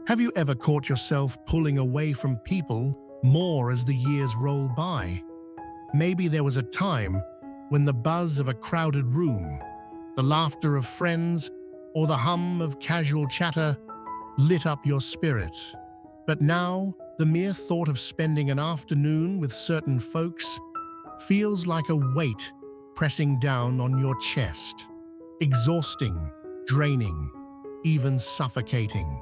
Have you ever caught yourself pulling away from people more as the years roll by? Maybe there was a time when the buzz of a crowded room, the laughter of friends, or the hum of casual chatter lit up your spirit. But now, the mere thought of spending an afternoon with certain folks feels like a weight pressing down on your chest. Exhausting, draining, even suffocating.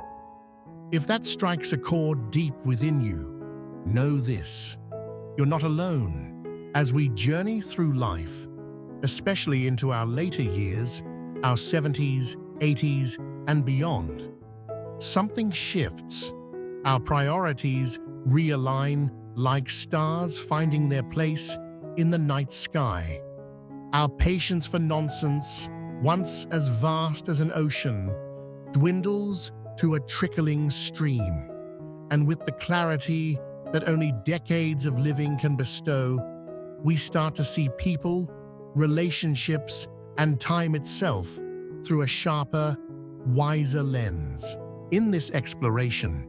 If that strikes a chord deep within you, know this: you're not alone. As we journey through life, especially into our later years, our 70s, 80s, and beyond, something shifts. Our priorities realign like stars finding their place in the night sky. Our patience for nonsense, once as vast as an ocean, dwindles to a trickling stream. And with the clarity that only decades of living can bestow, we start to see people, relationships, and time itself through a sharper, wiser lens. In this exploration,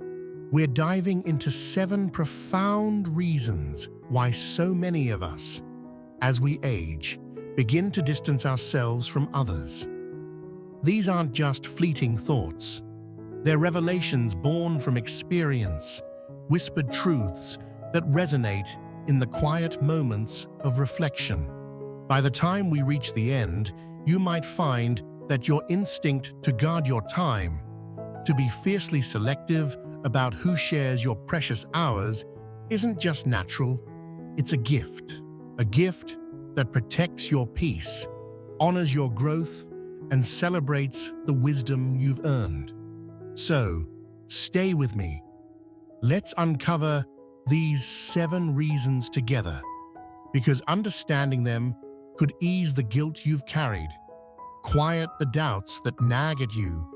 we're diving into 7 profound reasons why so many of us, as we age, begin to distance ourselves from others. These aren't just fleeting thoughts. They're revelations born from experience, whispered truths that resonate in the quiet moments of reflection. By the time we reach the end, you might find that your instinct to guard your time, to be fiercely selective about who shares your precious hours, isn't just natural, it's a gift that protects your peace, honors your growth, and celebrates the wisdom you've earned. So, stay with me. Let's uncover these 7 reasons together, because understanding them could ease the guilt you've carried, quiet the doubts that nag at you,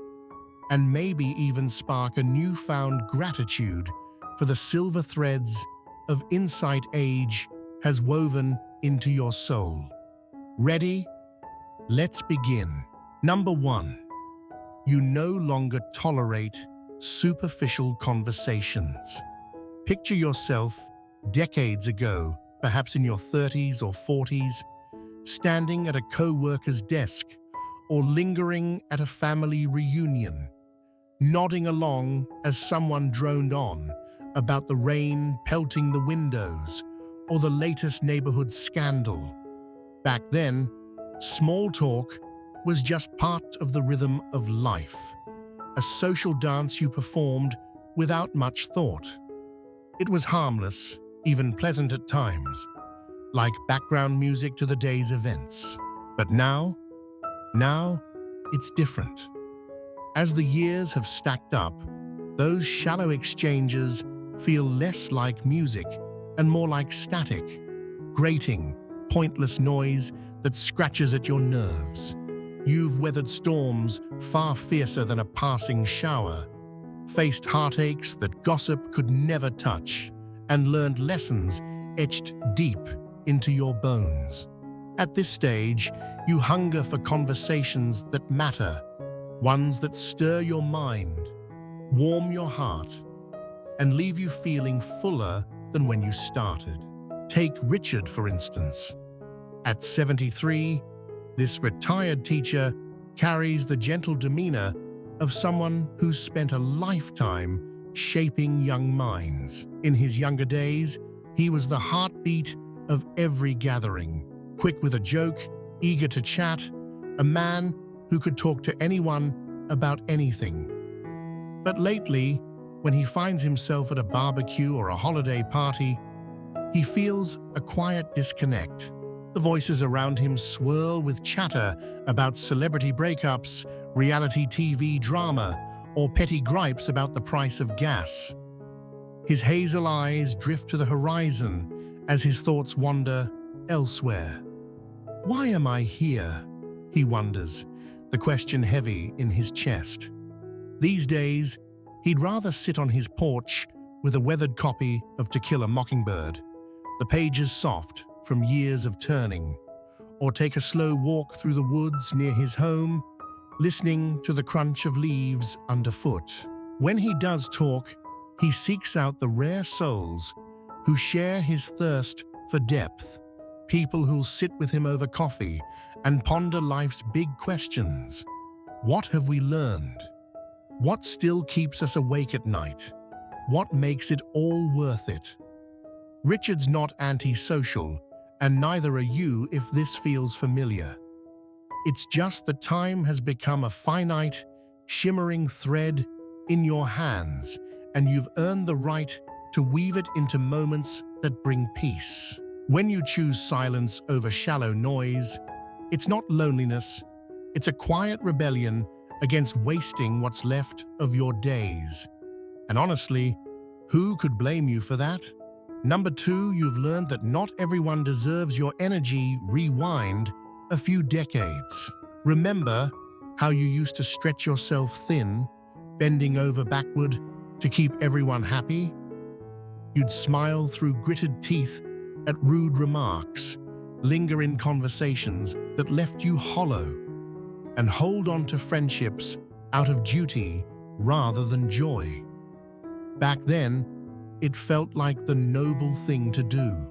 and maybe even spark a newfound gratitude for the silver threads of insight age has woven into your soul. Ready? Let's begin. Number 1. You no longer tolerate superficial conversations. Picture yourself decades ago, perhaps in your 30s or 40s, standing at a co-worker's desk or lingering at a family reunion, nodding along as someone droned on about the rain pelting the windows or the latest neighborhood scandal. Back then, small talk was just part of the rhythm of life, a social dance you performed without much thought. It was harmless, even pleasant at times, like background music to the day's events. But now it's different. As the years have stacked up, those shallow exchanges feel less like music and more like static, grating, pointless noise that scratches at your nerves. You've weathered storms far fiercer than a passing shower, faced heartaches that gossip could never touch, and learned lessons etched deep into your bones. At this stage, you hunger for conversations that matter, ones that stir your mind, warm your heart, and leave you feeling fuller than when you started. Take Richard, for instance. At 73, this retired teacher carries the gentle demeanor of someone who's spent a lifetime shaping young minds. In his younger days, he was the heartbeat of every gathering, quick with a joke, eager to chat, a man who could talk to anyone about anything. But lately, when he finds himself at a barbecue or a holiday party, he feels a quiet disconnect. The voices around him swirl with chatter about celebrity breakups, reality TV drama, or petty gripes about the price of gas. His hazel eyes drift to the horizon as his thoughts wander elsewhere. Why am I here? He wonders, the question heavy in his chest. These days, he'd rather sit on his porch with a weathered copy of To Kill a Mockingbird, the pages soft from years of turning, or take a slow walk through the woods near his home, listening to the crunch of leaves underfoot. When he does talk, he seeks out the rare souls who share his thirst for depth, people who'll sit with him over coffee and ponder life's big questions. What have we learned? What still keeps us awake at night? What makes it all worth it? Richard's not antisocial, and neither are you if this feels familiar. It's just that time has become a finite, shimmering thread in your hands, and you've earned the right to weave it into moments that bring peace. When you choose silence over shallow noise, it's not loneliness, it's a quiet rebellion against wasting what's left of your days. And honestly, who could blame you for that? Number 2, you've learned that not everyone deserves your energy. Rewind a few decades. Remember how you used to stretch yourself thin, bending over backward to keep everyone happy? You'd smile through gritted teeth at rude remarks, linger in conversations that left you hollow, and hold on to friendships out of duty rather than joy. Back then, it felt like the noble thing to do,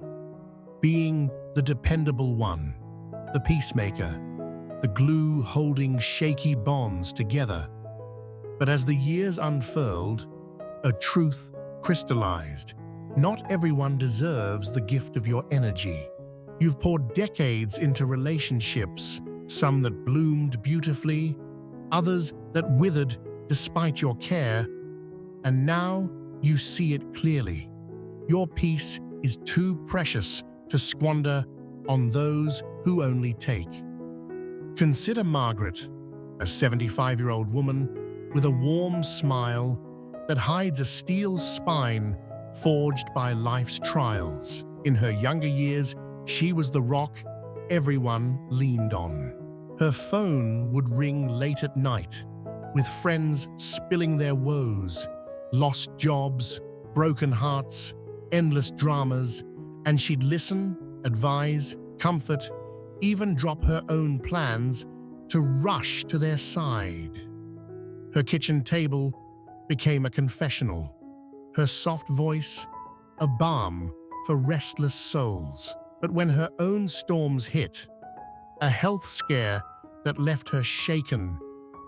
being the dependable one, the peacemaker, the glue holding shaky bonds together. But as the years unfurled, a truth crystallized. Not everyone deserves the gift of your energy. You've poured decades into relationships, some that bloomed beautifully, others that withered despite your care, and now you see it clearly. Your peace is too precious to squander on those who only take. Consider Margaret, a 75-year-old woman with a warm smile that hides a steel spine forged by life's trials. In her younger years, she was the rock everyone leaned on. Her phone would ring late at night, with friends spilling their woes, lost jobs, broken hearts, endless dramas, and she'd listen, advise, comfort, even drop her own plans to rush to their side. Her kitchen table became a confessional, her soft voice a balm for restless souls. But when her own storms hit, a health scare that left her shaken,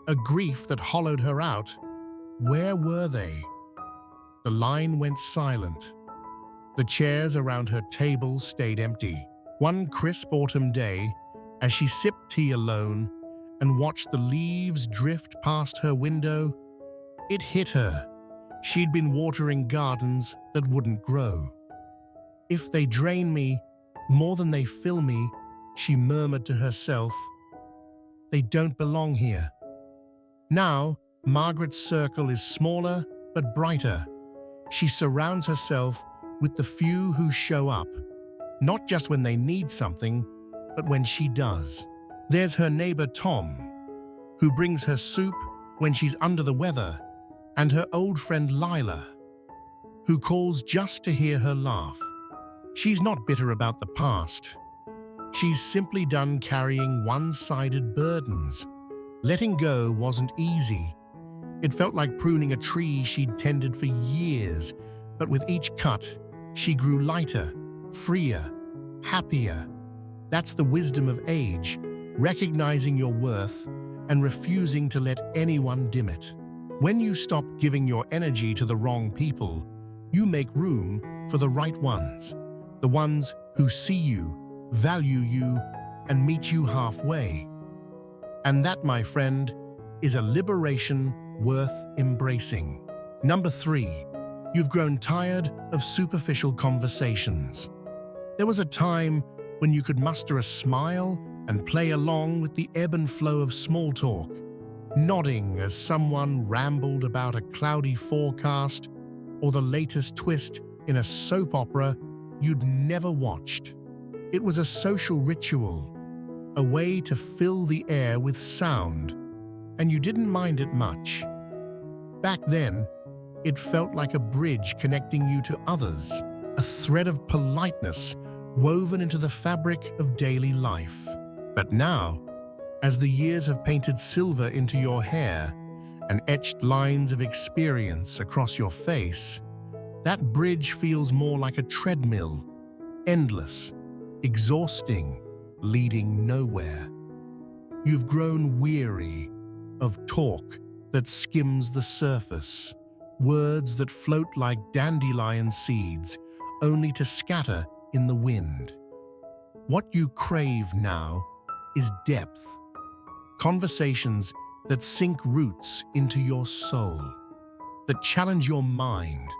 a grief that hollowed her out, where were they? The line went silent. The chairs around her table stayed empty. One crisp autumn day, as she sipped tea alone and watched the leaves drift past her window, it hit her. She'd been watering gardens that wouldn't grow. "If they drain me more than they fill me," she murmured to herself, "they don't belong here." Now, Margaret's circle is smaller but brighter. She surrounds herself with the few who show up, not just when they need something, but when she does. There's her neighbor Tom, who brings her soup when she's under the weather, and her old friend Lila, who calls just to hear her laugh. She's not bitter about the past. She's simply done carrying one-sided burdens. Letting go wasn't easy. It felt like pruning a tree she'd tended for years, but with each cut, she grew lighter, freer, happier. That's the wisdom of age, recognizing your worth and refusing to let anyone dim it. When you stop giving your energy to the wrong people, you make room for the right ones, the ones who see you, value you, and meet you halfway. And that, my friend, is a liberation worth embracing. Number 3, you've grown tired of superficial conversations. There was a time when you could muster a smile and play along with the ebb and flow of small talk, nodding as someone rambled about a cloudy forecast or the latest twist in a soap opera you'd never watched. It was a social ritual, a way to fill the air with sound, and you didn't mind it much. Back then, it felt like a bridge connecting you to others, a thread of politeness woven into the fabric of daily life. But now, as the years have painted silver into your hair and etched lines of experience across your face, that bridge feels more like a treadmill, endless, exhausting, leading nowhere. You've grown weary of talk that skims the surface, words that float like dandelion seeds, only to scatter in the wind. What you crave now is depth, conversations that sink roots into your soul, that challenge your mind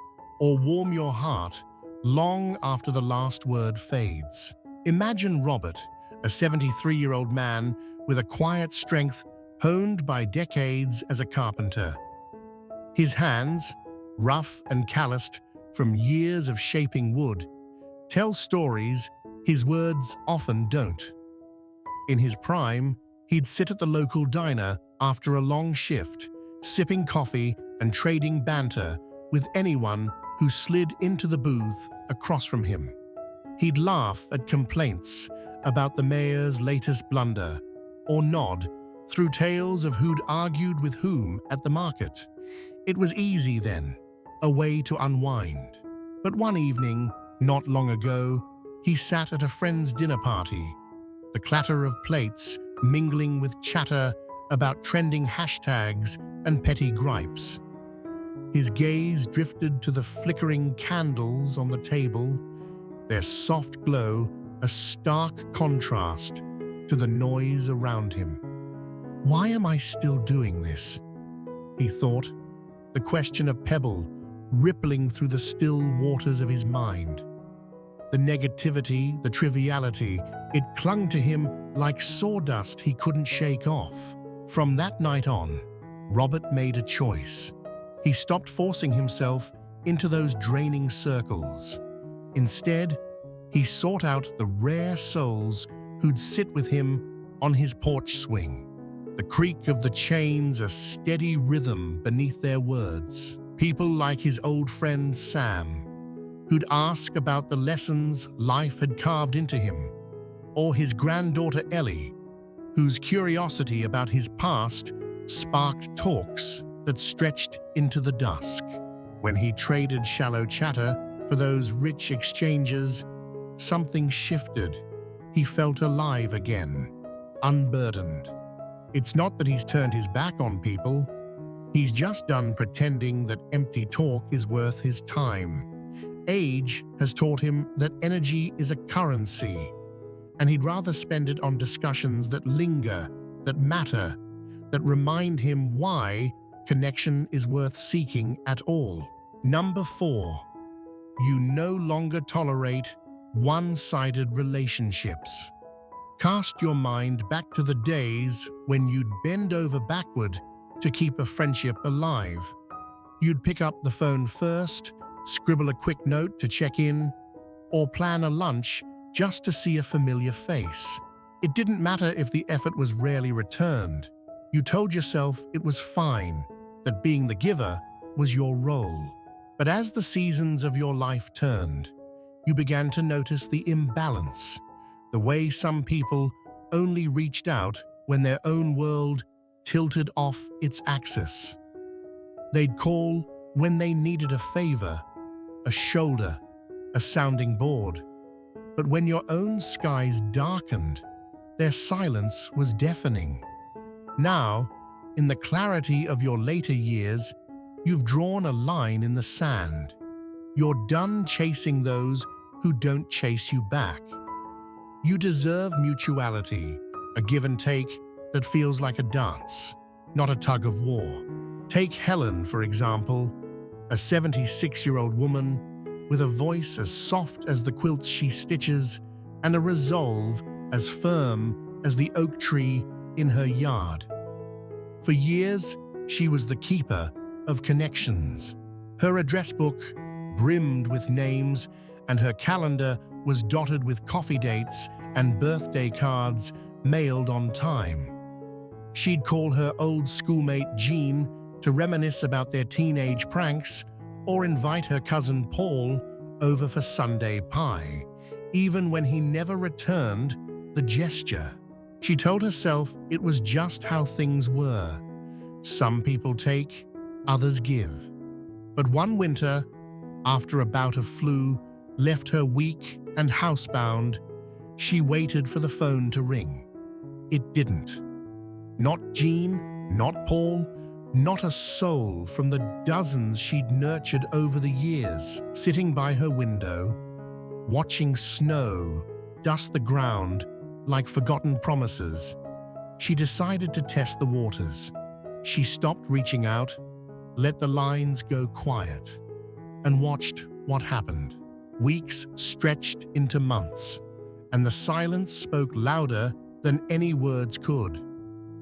or warm your heart long after the last word fades. Imagine Robert, a 73-year-old man with a quiet strength honed by decades as a carpenter. His hands, rough and calloused from years of shaping wood, tell stories his words often don't. In his prime, he'd sit at the local diner after a long shift, sipping coffee and trading banter with anyone who slid into the booth across from him. He'd laugh at complaints about the mayor's latest blunder, or nod through tales of who'd argued with whom at the market. It was easy then, a way to unwind. But one evening, not long ago, he sat at a friend's dinner party, the clatter of plates mingling with chatter about trending hashtags and petty gripes. His gaze drifted to the flickering candles on the table, their soft glow a stark contrast to the noise around him. Why am I still doing this? He thought, the question a pebble rippling through the still waters of his mind. The negativity, the triviality, it clung to him like sawdust he couldn't shake off. From that night on, Robert made a choice. He stopped forcing himself into those draining circles. Instead, he sought out the rare souls who'd sit with him on his porch swing, the creak of the chains a steady rhythm beneath their words. People like his old friend Sam, who'd ask about the lessons life had carved into him, or his granddaughter Ellie, whose curiosity about his past sparked talks that stretched into the dusk. When he traded shallow chatter for those rich exchanges, something shifted. He felt alive again, unburdened. It's not that he's turned his back on people. He's just done pretending that empty talk is worth his time. Age has taught him that energy is a currency, and he'd rather spend it on discussions that linger, that matter, that remind him why connection is worth seeking at all. Number 4, you no longer tolerate one-sided relationships. Cast your mind back to the days when you'd bend over backward to keep a friendship alive. You'd pick up the phone first, scribble a quick note to check in, or plan a lunch just to see a familiar face. It didn't matter if the effort was rarely returned. You told yourself it was fine, that being the giver was your role. But as the seasons of your life turned, you began to notice the imbalance, the way some people only reached out when their own world tilted off its axis. They'd call when they needed a favor, a shoulder, a sounding board. But when your own skies darkened, their silence was deafening. Now, in the clarity of your later years, you've drawn a line in the sand. You're done chasing those who don't chase you back. You deserve mutuality, a give and take that feels like a dance, not a tug of war. Take Helen, for example, a 76-year-old woman with a voice as soft as the quilts she stitches and a resolve as firm as the oak tree in her yard. For years, she was the keeper of connections. Her address book brimmed with names, and her calendar was dotted with coffee dates and birthday cards mailed on time. She'd call her old schoolmate Jean to reminisce about their teenage pranks or invite her cousin Paul over for Sunday pie, even when he never returned the gesture. She told herself it was just how things were, Some people take, others give. But one winter, after a bout of flu left her weak and housebound, she waited for the phone to ring. It didn't. Not Jean, not Paul, not a soul from the dozens she'd nurtured over the years. Sitting by her window, watching snow dust the ground like forgotten promises, she decided to test the waters. She stopped reaching out, let the lines go quiet, and watched what happened. Weeks stretched into months, and the silence spoke louder than any words could.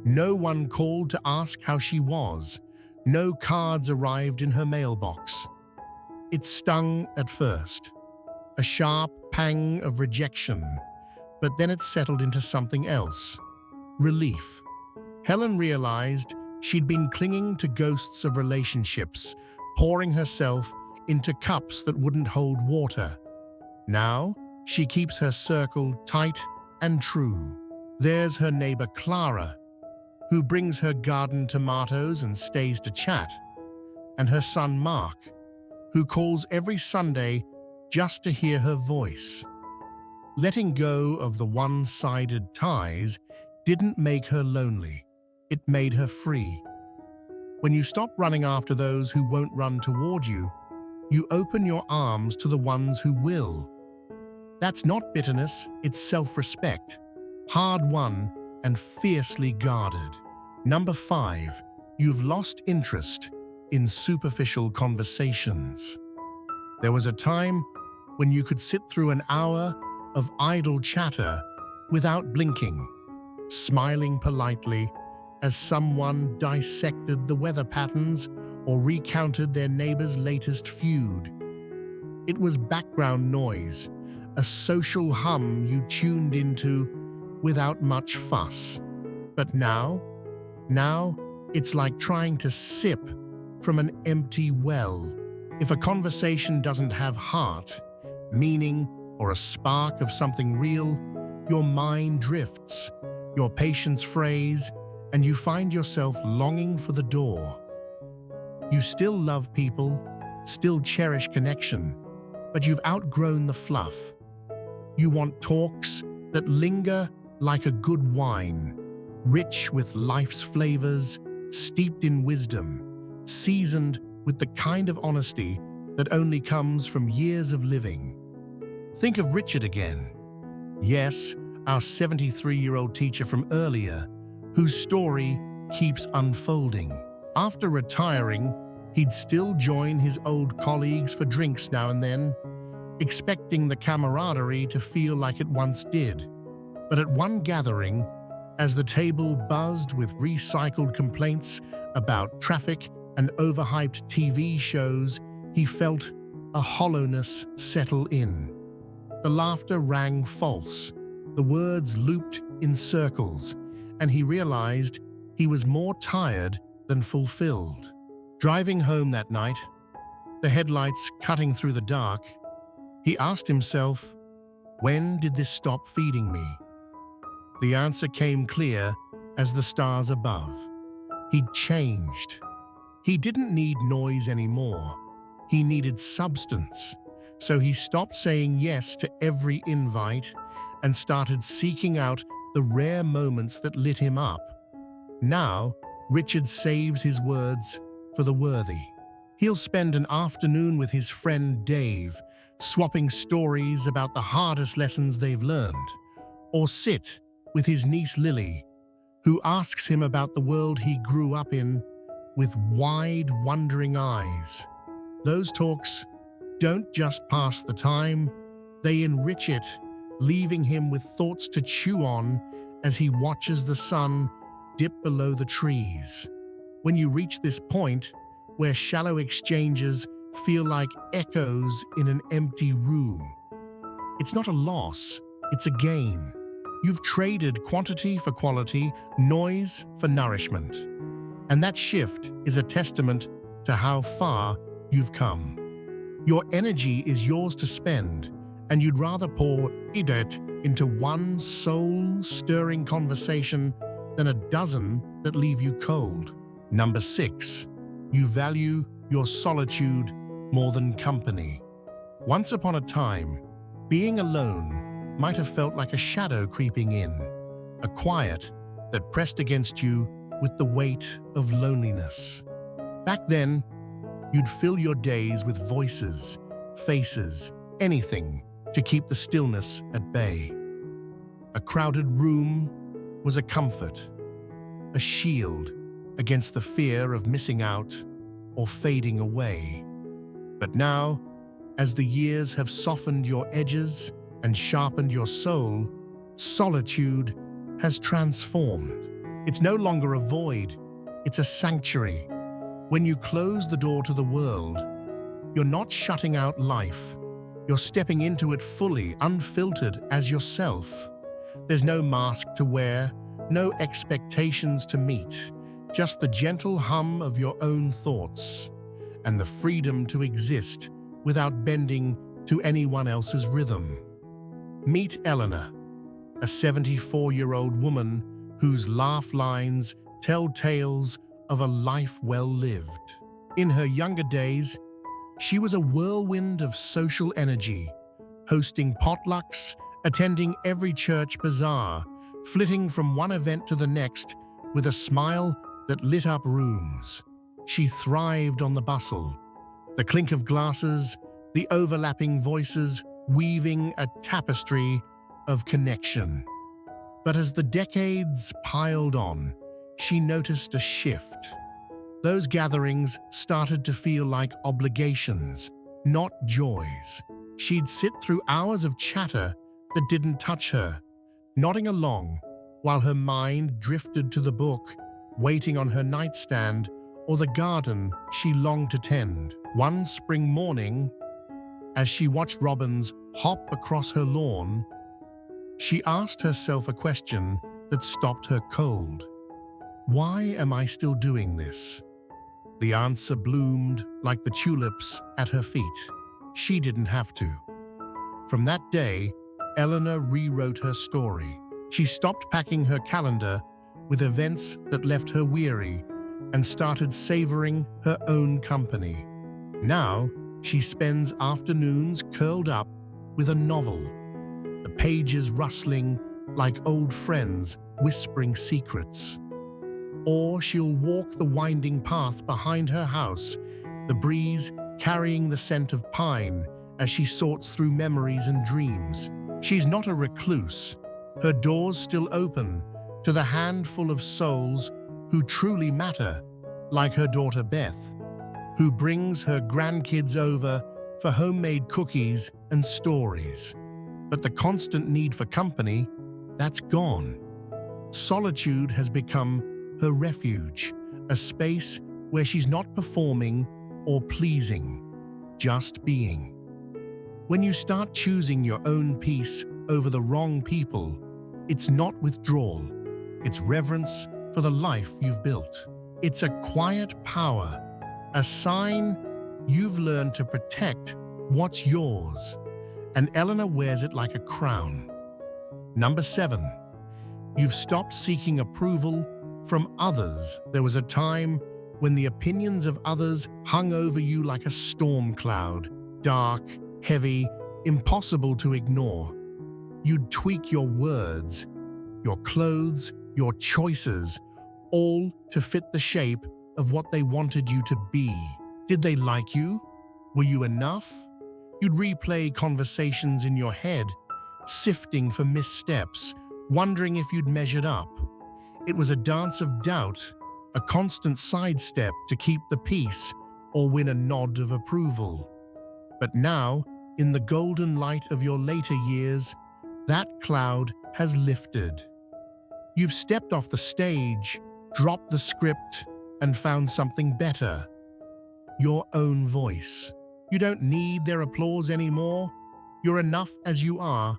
No one called to ask how she was. No cards arrived in her mailbox. It stung at first, a sharp pang of rejection, but then it settled into something else. Relief. Helen realized she'd been clinging to ghosts of relationships, pouring herself into cups that wouldn't hold water. Now, she keeps her circle tight and true. There's her neighbor Clara, who brings her garden tomatoes and stays to chat, and her son Mark, who calls every Sunday just to hear her voice. Letting go of the one-sided ties didn't make her lonely. It made her free. When you stop running after those who won't run toward you, you open your arms to the ones who will. That's not bitterness, it's self-respect, hard-won and fiercely guarded. Number 5, you've lost interest in superficial conversations. There was a time when you could sit through an hour of idle chatter without blinking, smiling politely as someone dissected the weather patterns or recounted their neighbor's latest feud. It was background noise, a social hum you tuned into without much fuss. But now it's like trying to sip from an empty well. If a conversation doesn't have heart, meaning, or a spark of something real, your mind drifts, your patience frays, and you find yourself longing for the door. You still love people, still cherish connection, but you've outgrown the fluff. You want talks that linger like a good wine, rich with life's flavors, steeped in wisdom, seasoned with the kind of honesty that only comes from years of living. Think of Richard again. Yes, our 73-year-old teacher from earlier, whose story keeps unfolding. After retiring, he'd still join his old colleagues for drinks now and then, expecting the camaraderie to feel like it once did. But at one gathering, as the table buzzed with recycled complaints about traffic and overhyped TV shows, he felt a hollowness settle in. The laughter rang false, the words looped in circles, and he realized he was more tired than fulfilled. Driving home that night, the headlights cutting through the dark, he asked himself, when did this stop feeding me? The answer came clear as the stars above. He'd changed. He didn't need noise anymore. He needed substance. So he stopped saying yes to every invite and started seeking out the rare moments that lit him up. Now, Richard saves his words for the worthy. He'll spend an afternoon with his friend Dave, swapping stories about the hardest lessons they've learned, or sit with his niece Lily, who asks him about the world he grew up in with wide, wondering eyes. Those talks don't just pass the time, they enrich it, leaving him with thoughts to chew on as he watches the sun dip below the trees. When you reach this point, where shallow exchanges feel like echoes in an empty room, it's not a loss, it's a gain. You've traded quantity for quality, noise for nourishment. And that shift is a testament to how far you've come. Your energy is yours to spend, and you'd rather pour it into one soul-stirring conversation than a dozen that leave you cold. Number 6. You value your solitude more than company. Once upon a time, being alone might have felt like a shadow creeping in, a quiet that pressed against you with the weight of loneliness. Back then, you'd fill your days with voices, faces, anything to keep the stillness at bay. A crowded room was a comfort, a shield against the fear of missing out or fading away. But now, as the years have softened your edges and sharpened your soul, solitude has transformed. It's no longer a void, it's a sanctuary. When you close the door to the world, you're not shutting out life. You're stepping into it fully, unfiltered as yourself. There's no mask to wear, no expectations to meet, just the gentle hum of your own thoughts and the freedom to exist without bending to anyone else's rhythm. Meet Eleanor, a 74-year-old woman whose laugh lines tell tales of a life well lived. In her younger days, she was a whirlwind of social energy, hosting potlucks, attending every church bazaar, flitting from one event to the next with a smile that lit up rooms. She thrived on the bustle, the clink of glasses, the overlapping voices weaving a tapestry of connection. But as the decades piled on, she noticed a shift. Those gatherings started to feel like obligations, not joys. She'd sit through hours of chatter that didn't touch her, nodding along while her mind drifted to the book, waiting on her nightstand, or the garden she longed to tend. One spring morning, as she watched robins hop across her lawn, she asked herself a question that stopped her cold. Why am I still doing this? The answer bloomed like the tulips at her feet. She didn't have to. From that day, Eleanor rewrote her story. She stopped packing her calendar with events that left her weary and started savoring her own company. Now, she spends afternoons curled up with a novel, the pages rustling like old friends whispering secrets. Or she'll walk the winding path behind her house, the breeze carrying the scent of pine as she sorts through memories and dreams. She's not a recluse. Her doors still open to the handful of souls who truly matter, like her daughter Beth, who brings her grandkids over for homemade cookies and stories. But the constant need for company, that's gone. Solitude has become her refuge, a space where she's not performing or pleasing, just being. When you start choosing your own peace over the wrong people, it's not withdrawal, it's reverence for the life you've built. It's a quiet power, a sign you've learned to protect what's yours, and Eleanor wears it like a crown. Number 7, you've stopped seeking approval from others. There was a time when the opinions of others hung over you like a storm cloud, dark, heavy, impossible to ignore. You'd tweak your words, your clothes, your choices, all to fit the shape of what they wanted you to be. Did they like you? Were you enough? You'd replay conversations in your head, sifting for missteps, wondering if you'd measured up. It was a dance of doubt, a constant sidestep to keep the peace or win a nod of approval. But now, in the golden light of your later years, that cloud has lifted. You've stepped off the stage, dropped the script, and found something better. Your own voice. You don't need their applause anymore. You're enough as you are,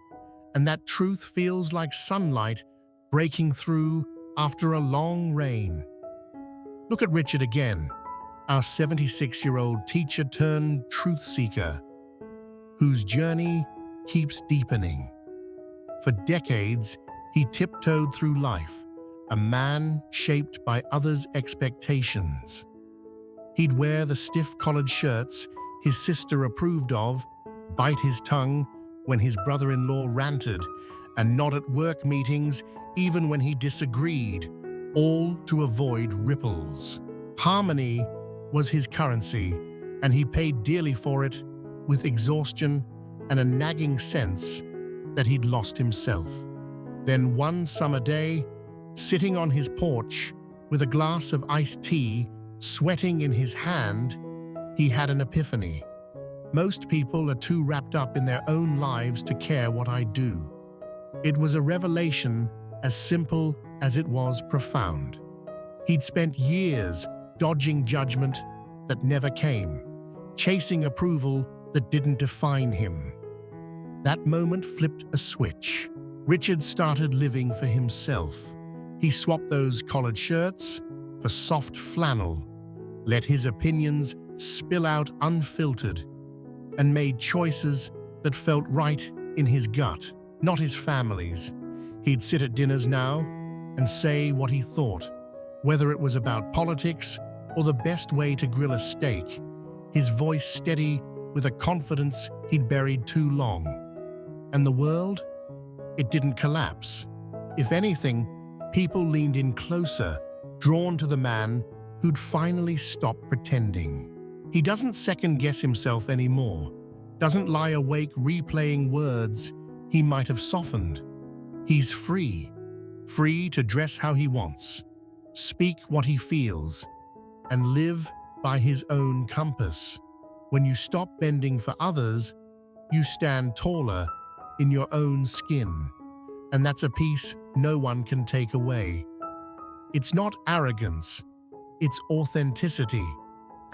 and that truth feels like sunlight breaking through after a long rain. Look at Richard again, our 76-year-old teacher turned truth seeker, whose journey keeps deepening. For decades, he tiptoed through life, a man shaped by others' expectations. He'd wear the stiff collared shirts his sister approved of, bite his tongue when his brother-in-law ranted, and nod at work meetings even when he disagreed, all to avoid ripples. Harmony was his currency, and he paid dearly for it, with exhaustion and a nagging sense that he'd lost himself. Then one summer day, sitting on his porch with a glass of iced tea sweating in his hand, he had an epiphany. Most people are too wrapped up in their own lives to care what I do. It was a revelation as simple as it was profound. He'd spent years dodging judgment that never came, chasing approval that didn't define him. That moment flipped a switch. Richard started living for himself. He swapped those collared shirts for soft flannel, let his opinions spill out unfiltered, and made choices that felt right in his gut, not his family's. He'd sit at dinners now and say what he thought, whether it was about politics or the best way to grill a steak, his voice steady with a confidence he'd buried too long. And the world? It didn't collapse. If anything, people leaned in closer, drawn to the man who'd finally stopped pretending. He doesn't second-guess himself anymore, doesn't lie awake replaying words he might have softened. He's free to dress how he wants, speak what he feels, and live by his own compass. When you stop bending for others, you stand taller in your own skin, and that's a piece no one can take away. It's not arrogance, it's authenticity,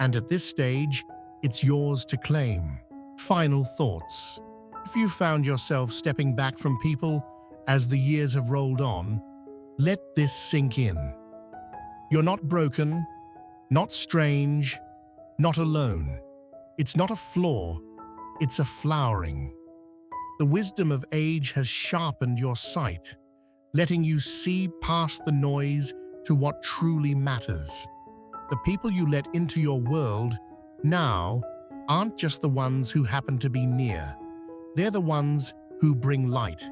and at this stage, it's yours to claim. Final thoughts. If you found yourself stepping back from people as the years have rolled on, let this sink in. You're not broken, not strange, not alone. It's not a flaw, it's a flowering. The wisdom of age has sharpened your sight, letting you see past the noise to what truly matters. The people you let into your world now aren't just the ones who happen to be near. They're the ones who bring light,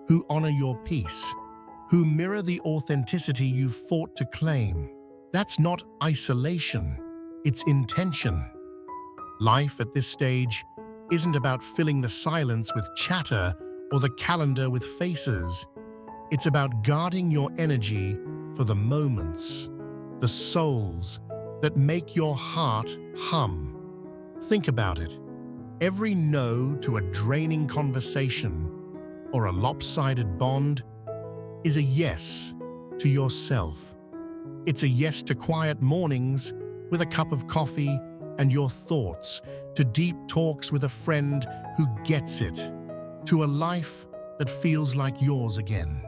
who honor your peace, who mirror the authenticity you've fought to claim. That's not isolation, it's intention. Life at this stage isn't about filling the silence with chatter or the calendar with faces. It's about guarding your energy for the moments, the souls that make your heart hum. Think about it. Every no to a draining conversation or a lopsided bond is a yes to yourself. It's a yes to quiet mornings with a cup of coffee and your thoughts, to deep talks with a friend who gets it, to a life that feels like yours again.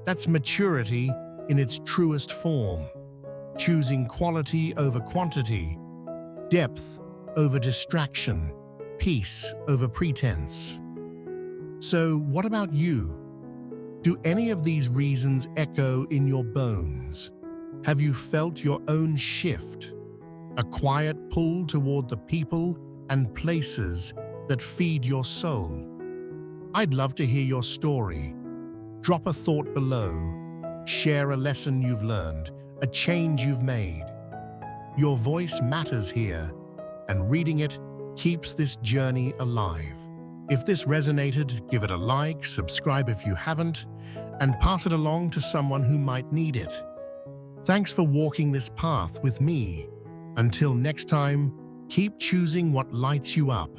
That's maturity in its truest form, choosing quality over quantity, depth over distraction, peace over pretense. So what about you? Do any of these reasons echo in your bones? Have you felt your own shift? A quiet pull toward the people and places that feed your soul? I'd love to hear your story. Drop a thought below. Share a lesson you've learned, a change you've made. Your voice matters here, and reading it keeps this journey alive. If this resonated, give it a like, subscribe if you haven't, and pass it along to someone who might need it. Thanks for walking this path with me. Until next time, keep choosing what lights you up.